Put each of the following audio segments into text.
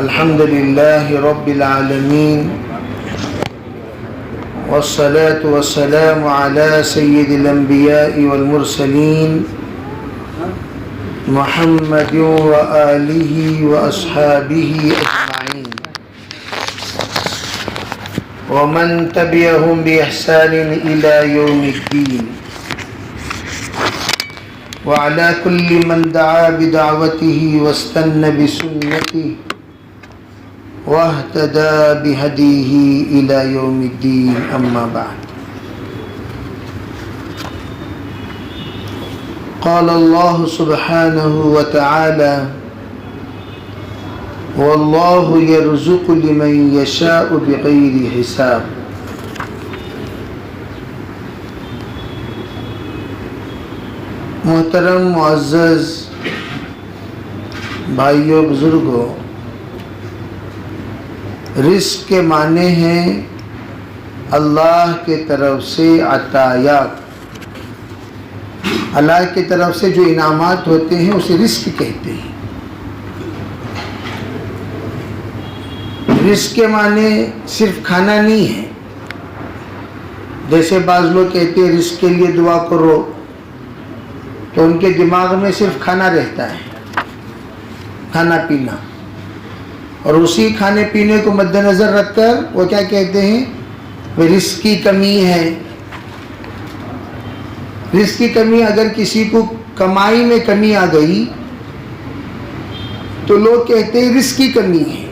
الحمد لله رب العالمين والصلاة والسلام على سيد الأنبياء والمرسلين محمد وآله وأصحابه أجمعين ومن تبعهم بإحسان إلى يوم الدين وعلى كل من دعا بدعوته واستنى بسنته واهتدى بهديه إلى يوم الدين أما بعد قال الله سبحانه وتعالى والله يرزق لمن يشاء بغير حساب محترم معزز بھائیوں بزرگوں، رزق کے معنی ہیں اللہ کے طرف سے عطایات، اللہ کی طرف سے جو انعامات ہوتے ہیں اسے رزق کہتے ہیں۔ رزق کے معنی صرف کھانا نہیں ہے، جیسے بعض لوگ کہتے ہیں رزق کے لیے دعا کرو تو ان کے دماغ میں صرف کھانا رہتا ہے، کھانا پینا، اور اسی کھانے پینے کو مد نظر رکھ کر وہ کیا کہتے ہیں، وہ رزق کی کمی ہے۔ رزق کی کمی، اگر کسی کو کمائی میں کمی آ گئی تو لوگ کہتے ہیں رزق کی کمی ہے،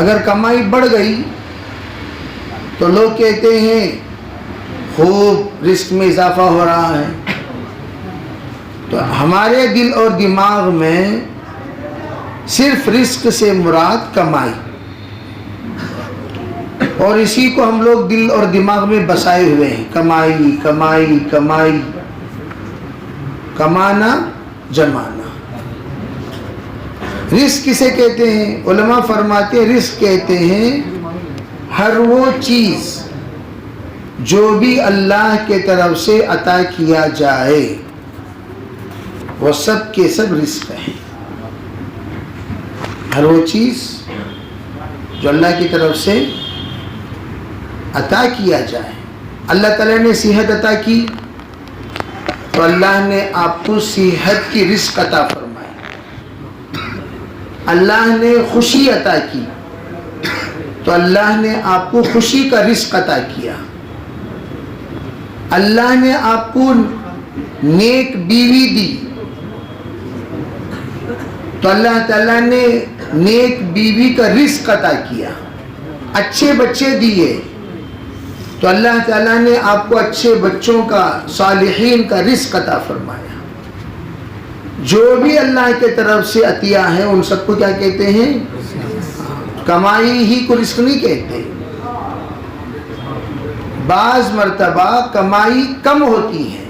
اگر کمائی بڑھ گئی تو لوگ کہتے ہیں خوب رزق میں اضافہ ہو رہا ہے۔ تو ہمارے دل اور دماغ میں صرف رزق سے مراد کمائی، اور اسی کو ہم لوگ دل اور دماغ میں بسائے ہوئے ہیں، کمائی کمائی کمائی، کمانا جمانا۔ رزق کسے کہتے ہیں؟ علماء فرماتے ہیں رزق کہتے ہیں ہر وہ چیز جو بھی اللہ کے طرف سے عطا کیا جائے وہ سب کے سب رزق ہے۔ ہر وہ چیز جو اللہ کی طرف سے عطا کیا جائے۔ اللہ تعالیٰ نے صحت عطا کی تو اللہ نے آپ کو صحت کی رزق عطا فرمائی۔ اللہ نے خوشی عطا کی تو اللہ نے آپ کو خوشی کا رزق عطا کیا۔ اللہ نے آپ کو نیک بیوی دی تو اللہ تعالیٰ نے نیک بیوی کا رزق عطا کیا۔ اچھے بچے دیے تو اللہ تعالیٰ نے آپ کو اچھے بچوں کا، صالحین کا رزق عطا فرمایا۔ جو بھی اللہ کی طرف سے عطیہ ہیں ان سب کو کیا کہتے ہیں؟ کمائی ہی کو رزق نہیں کہتے۔ بعض مرتبہ کمائی کم ہوتی ہے،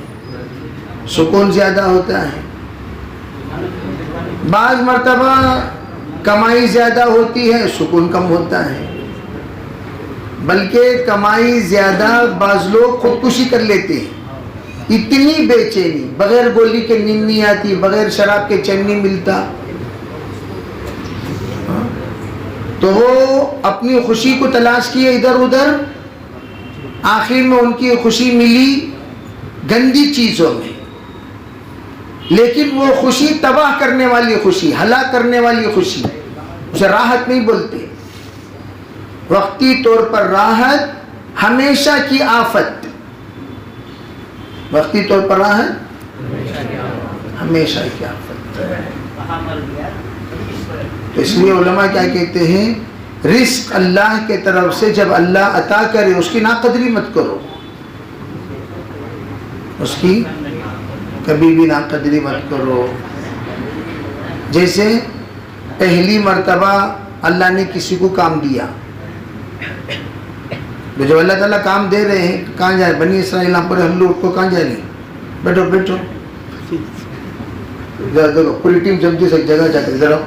سکون زیادہ ہوتا ہے۔ بعض مرتبہ کمائی زیادہ ہوتی ہے، سکون کم ہوتا ہے۔ بلکہ کمائی زیادہ بعض لوگ خودکشی کر لیتے ہیں، اتنی بے چینی، بغیر گولی کے نیند نہیں آتی، بغیر شراب کے چین نہیں ملتا، تو وہ اپنی خوشی کو تلاش کیے ادھر ادھر، آخر میں ان کی خوشی ملی گندی چیزوں میں۔ لیکن وہ خوشی تباہ کرنے والی خوشی، ہلاک کرنے والی خوشی، اسے راحت نہیں بولتے۔ وقتی طور پر راحت، ہمیشہ کی آفت۔ وقتی طور پر راحت، ہمیشہ کی آفت۔ تو اس لیے علماء کیا کہتے ہیں، رزق اللہ کے طرف سے جب اللہ عطا کرے اس کی ناقدری مت کرو، اس کی کبھی بھی ناقدری مت کرو۔ جیسے پہلی مرتبہ اللہ نے کسی کو کام دیا، جب اللہ تعالیٰ کام دے رہے ہیں کہاں جائے؟ بنی اسرائیل پر ہلو اٹھ کو کہاں جائے؟ نہیں، بیٹھو بیٹھو، دیکھو پوری ٹیم جمتی سے ایک جگہ جا کر ادھر آؤ،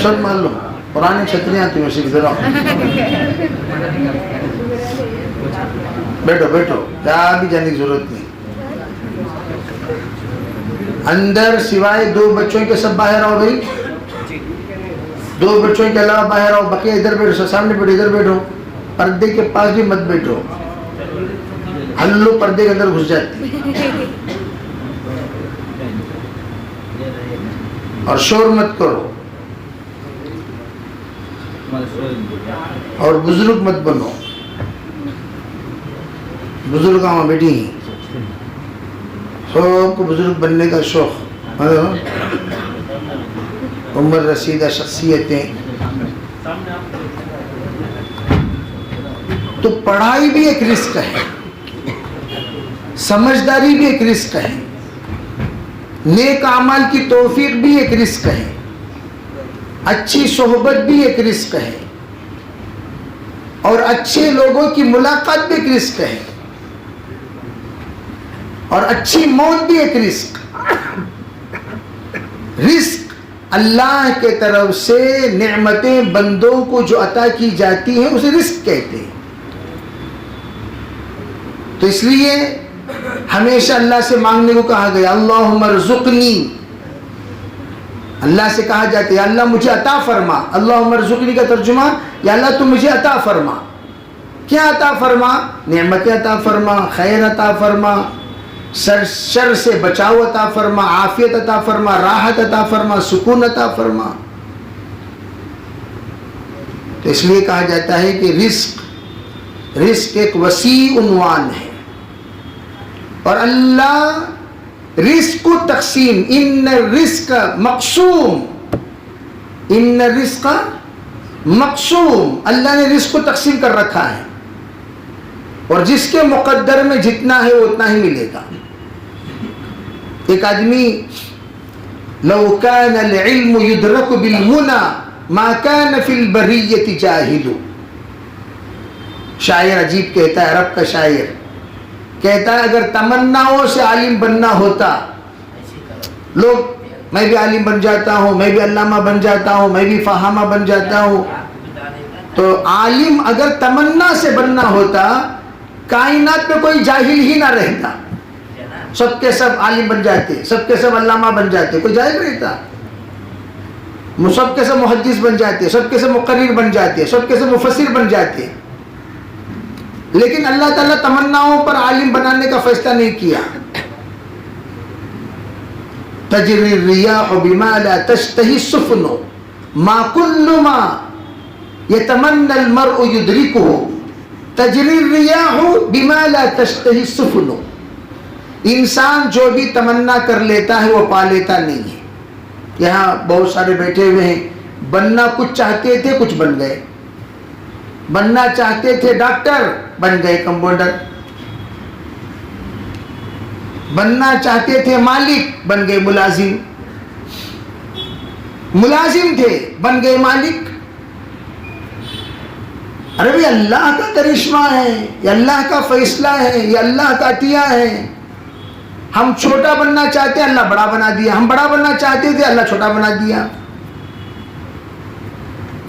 سب مان لو، پرانی چھتریاں تمہیں سیکھ ادھر آؤ، بیٹھو بیٹھو، کیا بھی جانے کی ضرورت نہیں۔ اندر سوائے 2 بچوں کے سب باہر آؤ بھائی, 2 بچوں کے علاوہ باہر آؤ, بقیہ ادھر بیٹھو, سامنے بیٹھو, ادھر بیٹھو, پردے کے پاس بھی مت بیٹھو, ہلو پردے کے اندر گھس جاتی, اور شور مت کرو, اور بزرگ مت بنو. بزرگ وہاں بیٹھی ہیں, سب کو بزرگ بننے کا شوق, عمر رسیدہ شخصیتیں. تو پڑھائی بھی ایک رزق ہے, سمجھداری بھی ایک رزق ہے, نیک اعمال کی توفیق بھی ایک رزق ہے, اچھی صحبت بھی ایک رزق ہے, اور اچھے لوگوں کی ملاقات بھی ایک رزق ہے, اور اچھی موت بھی ایک رزق. رزق اللہ کے طرف سے نعمتیں بندوں کو جو عطا کی جاتی ہیں اسے رزق کہتے ہیں. تو اس لیے ہمیشہ اللہ سے مانگنے کو کہا گیا, اللہم ارزقنی, اللہ سے کہا جاتا ہے یا اللہ مجھے عطا فرما. اللہم ارزقنی کا ترجمہ یا اللہ تم مجھے عطا فرما. کیا عطا فرما؟ نعمت عطا فرما, خیر عطا فرما, شر سے بچاؤ عطا فرما, عافیت عطا فرما, راحت عطا فرما, سکون عطا فرما. تو اس لیے کہا جاتا ہے کہ رزق ایک وسیع عنوان ہے, اور اللہ رزق کو تقسیم, ان الرزق مقسوم, ان الرزق مقسوم, اللہ نے رزق کو تقسیم کر رکھا ہے, اور جس کے مقدر میں جتنا ہے وہ اتنا ہی ملے گا. ایک آدمی لو كان العلم يدرك بالمنى ما كان في البرية جاهل, شاعر عجیب کہتا ہے, عرب کا شاعر کہتا ہے اگر تمناؤں سے عالم بننا ہوتا, لوگ میں بھی عالم بن جاتا ہوں, میں بھی علامہ بن جاتا ہوں, میں بھی فہامہ بن جاتا ہوں, تو عالم اگر تمنا سے بننا ہوتا کائنات میں کوئی جاہل ہی نہ رہتا, سب کے سب عالم بن جاتے, سب کے سب علامہ بن جاتے, کوئی جاہل رہتا, سب کے سب محدث بن جاتے, سب کے سب مقرر بن جاتے, سب کے سب مفسر بن جاتے. لیکن اللہ تعالیٰ تمناؤں پر عالم بنانے کا فیصلہ نہیں کیا. تجری الریاح بما لا تشتہی السفن ما کل ما یتمنى المرء یدرکہ, تجری الریاح بما لا تشتہی السفن, انسان جو بھی تمنا کر لیتا ہے وہ پا لیتا نہیں ہے. یہاں بہت سارے بیٹھے ہوئے ہیں, بننا کچھ چاہتے تھے, کچھ بن گئے, بننا چاہتے تھے ڈاکٹر, بن گئے کمپاؤنڈر, بننا چاہتے تھے مالک, بن گئے ملازم, ملازم تھے بن گئے مالک. ارے بھی اللہ کا کرشمہ ہے, یہ اللہ کا فیصلہ ہے, یہ اللہ کا عطیہ ہے. ہم چھوٹا بننا چاہتے ہیں, اللہ بڑا بنا دیا, ہم بڑا بننا چاہتے تھے, اللہ چھوٹا بنا دیا.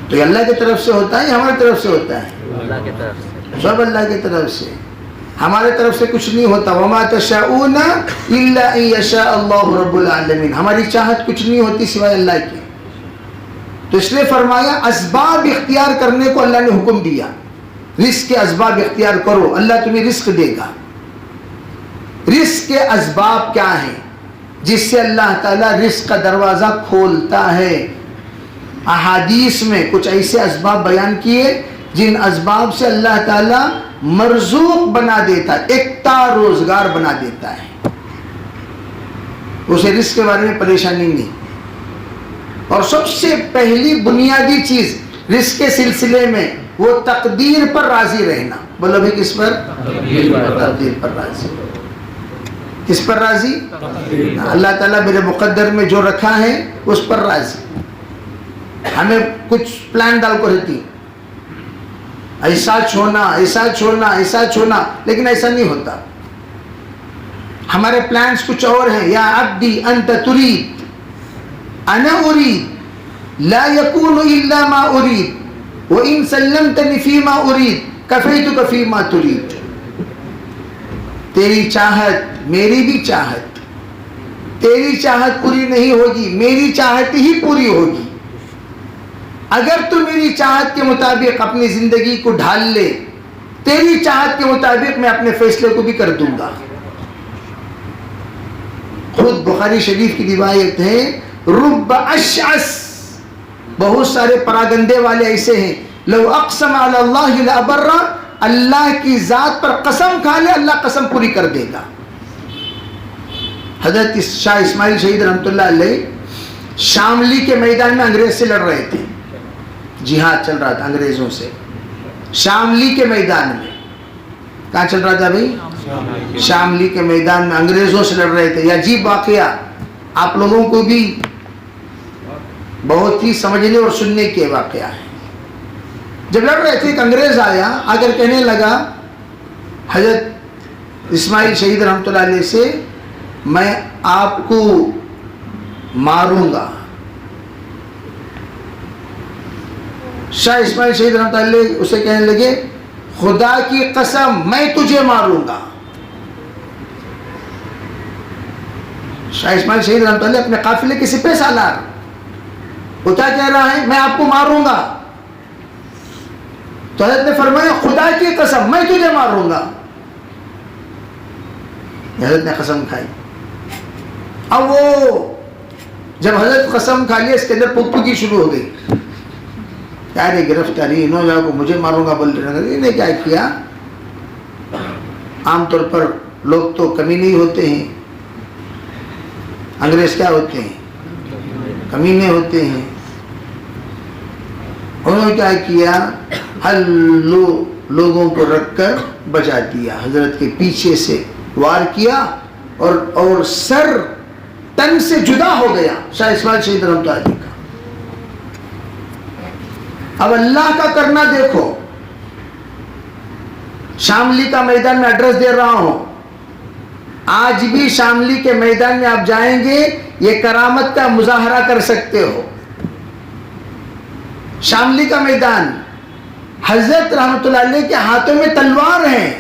تو یہ اللہ کی طرف سے ہوتا ہے, ہماری طرف سے ہوتا ہے, اللہ کی طرف سے, سب اللہ کی طرف سے, ہمارے طرف سے کچھ نہیں ہوتا. وما تشاؤون الا ان یشاء اللہ رب العالمین, ہماری چاہت کچھ نہیں ہوتی سوائے اللہ کی. تو اس لیے فرمایا اسباب اختیار کرنے کو اللہ نے حکم دیا, رزق کے اسباب اختیار کرو, اللہ تمہیں رزق دے گا. رزق کے اسباب کیا ہیں جس سے اللہ تعالیٰ رزق کا دروازہ کھولتا ہے؟ احادیث میں کچھ ایسے اسباب بیان کیے جن اسباب سے اللہ تعالیٰ مرزوق بنا دیتا ہے, ایکتا روزگار بنا دیتا ہے, اسے رزق کے بارے میں پریشانی نہیں. اور سب سے پہلی بنیادی چیز رزق کے سلسلے میں وہ تقدیر پر راضی رہنا. بولو بھائی کس پر؟ تقدیر پر راضی. کس پر راضی؟ اللہ تعالیٰ میرے مقدر میں جو رکھا ہے اس پر راضی. ہمیں کچھ پلان ڈال کو رہتی, ایسا چھوڑنا, ایسا چھوڑنا, ایسا چھوڑنا, لیکن ایسا نہیں ہوتا. ہمارے پلانز کچھ اور ہیں. یا عبدی انت ترید انا ارید لا یکون الا ما ارید وان سلمتنی فیما ارید کفیتک فیما ترید. تیری چاہت میری بھی چاہت, تیری چاہت پوری نہیں ہوگی، میری چاہت ہی پوری ہوگی. اگر تو میری چاہت کے مطابق اپنی زندگی کو ڈھال لے، تیری چاہت کے مطابق میں اپنے فیصلے کو بھی کر دوں گا. خود بخاری شریف کی روایت ہے، رب اشعث، بہت سارے پراگندے والے ایسے ہیں، لو اقسم علی اللہ لابر، اللہ کی ذات پر قسم کھا لے اللہ قسم پوری کر دے گا. حضرت شاہ اسماعیل شہید رحمۃ اللہ علیہ شاملی کے میدان میں انگریز سے لڑ رہے تھے، جہاد چل رہا تھا انگریزوں سے. شاملی کے میدان میں، کہاں چل رہا تھا بھائی؟ شاملی کے میدان میں انگریزوں سے لڑ رہے تھے. یہ عجیب واقعہ آپ لوگوں کو بھی بہت ہی سمجھنے اور سننے کے واقعہ ہے. جب لڑ رہے تھے ایک انگریز آیا، آ کر کہنے لگا حضرت اسماعیل شہید رحمۃ اللہ علیہ سے، میں آپ کو ماروں گا. شاہ اسماعیل شہید رحمۃ اللہ علیہ اسے کہنے لگے، خدا کی قسم میں تجھے ماروں گا. شاہ اسماعیل شہید رحمۃ اللہ اپنے قافلے کے سپہ سالار، وہ کیا کہہ رہا ہے؟ میں آپ کو ماروں گا. تو حضرت نے فرمایا، خدا کی قسم میں تجھے ماروں گا. حضرت نے قسم کھائی. اب وہ جب حضرت قسم کھا لیا، اس کے اندر پھپھی شروع ہو گئی. یار یہ گرفتاری، انہوں نے کو مجھے ماروں گا بول رہے. انہیں کیا کیا؟ عام طور پر لوگ تو کمی نہیں ہوتے ہیں، انگریز کیا ہوتے ہیں؟ کمینے ہوتے ہیں. انہوں نے کیا کیا؟ لوگوں کو رکھ کر بچا دیا. حضرت کے پیچھے سے وار کیا اور سر تن سے جدا ہو گیا شاہ اسماعیل شہید رحمۃ اللہ علیہ کا. اب اللہ کا کرنا دیکھو. شاملی کا میدان میں ایڈریس دے رہا ہوں، آج بھی شاملی کے میدان میں آپ جائیں گے، یہ کرامت کا مظاہرہ کر سکتے ہو. شاملی کا میدان، حضرت رحمۃ اللہ علیہ کے ہاتھوں میں تلوار ہیں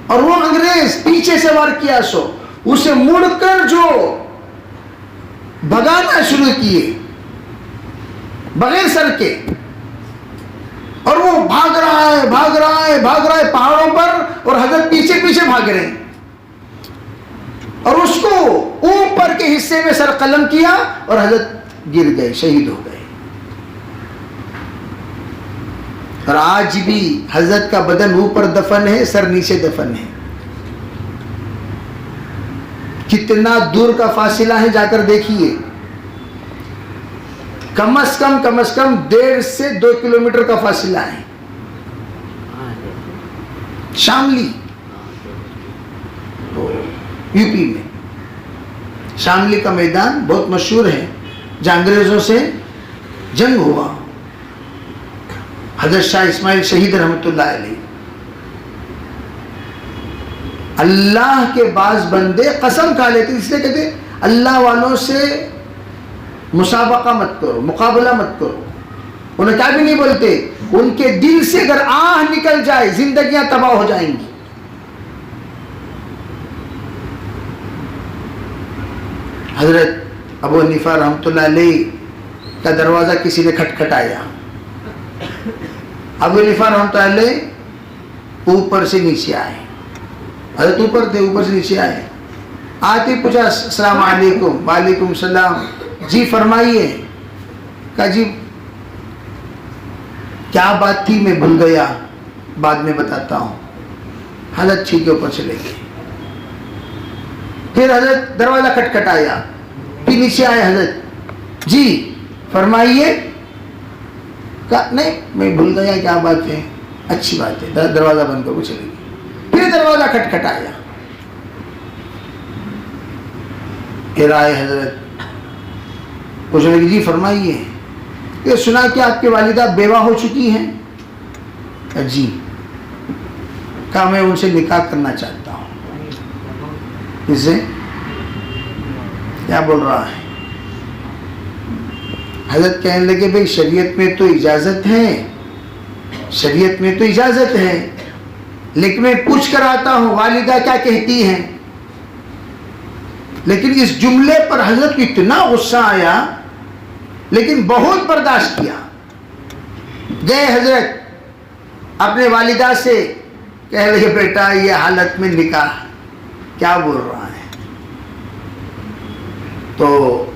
اور وہ انگریز پیچھے سے وار کیا، سو اسے مڑ کر جو بھگانا شروع کیے بغیر سر کے، اور وہ بھاگ رہا ہے پہاڑوں پر، اور حضرت پیچھے پیچھے بھاگ رہے ہیں، اور اس کو اوپر کے حصے میں سر قلم کیا اور حضرت گر گئے، شہید ہو گئے. اور آج بھی حضرت کا بدن اوپر دفن ہے، سر نیچے دفن ہے. کتنا دور کا فاصلہ ہے، جا کر دیکھیے. کم از کم 1.5 سے 2 کلومیٹر کا فاصلہ ہے. شاملی یو پی میں شاملی کا میدان بہت مشہور ہے، جہاں انگریزوں سے جنگ ہوا. حضرت شاہ اسماعیل شہید رحمۃ اللہ علیہ، اللہ کے بعض بندے قسم کھا لیتے، اس لیے کہتے اللہ والوں سے مسابقہ مت کرو، مقابلہ مت کرو. انہیں کیا بھی نہیں بولتے، ان کے دل سے اگر آہ نکل جائے زندگیاں تباہ ہو جائیں گی. حضرت ابو حنیفہ رحمۃ اللہ علیہ کا دروازہ کسی نے کھٹکھٹایا. ابو حنیفہ رحمۃ اللہ علیہ اوپر سے نیچے آئے، حضرت اوپر تھے، اوپر سے نیچے آئے. آتے پوچھا السلام علیکم. وعلیکم السلام. جی فرمائیے. کہا جی کیا بات تھی، میں بھول گیا، بعد میں بتاتا ہوں. حضرت ٹھیک ہے، اوپر چلے گئے. پھر حضرت دروازہ کھٹکھٹایا، پھر نیچے آئے. حضرت جی فرمائیے. کہا نہیں میں بھول گیا، کیا بات ہے؟ اچھی بات ہے. دروازہ بند کر کے چلے گئے. پھر دروازہ کھٹکھٹایا، پھر آئے. حضرت پوچھنے لگے جی فرمائیے. یہ سنا کہ آپ کی والدہ بیوہ ہو چکی ہیں. جی. کہا میں ان سے نکاح کرنا چاہتا ہوں. اسے کیا بول رہا ہے؟ حضرت کہنے لگے بھئی شریعت میں تو اجازت ہے، شریعت میں تو اجازت ہے، لیکن میں پوچھ کر آتا ہوں والدہ کیا کہتی ہیں. لیکن اس جملے پر حضرت کو اتنا غصہ آیا لیکن بہت برداشت کیا. گئے حضرت اپنے والدہ سے کہہ رہے بیٹا یہ حالت میں نکاح کیا بول رہا ہے. تو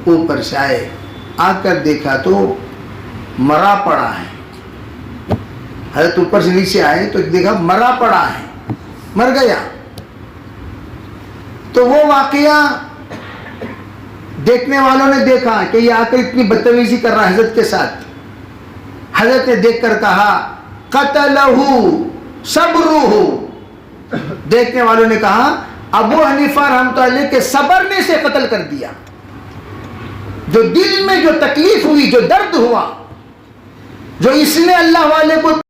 اوپر سے آئے, آ کر دیکھا تو مرا پڑا ہے. حضرت اوپر سے نیچے آئے تو دیکھا مرا پڑا ہے, مر گیا. تو وہ واقعہ دیکھنے والوں نے دیکھا کہ یہ آ کر اتنی بدتمیزی کر رہا ہے حضرت کے ساتھ. حضرت نے دیکھ کر کہا قتلہ صبرہ. دیکھنے والوں نے کہا ابو حنیفہ رحمۃ اللہ علیہ کے صبر نے اسے قتل کر دیا. جو دل میں جو تکلیف ہوئی, جو درد ہوا, جو اس نے اللہ والے کو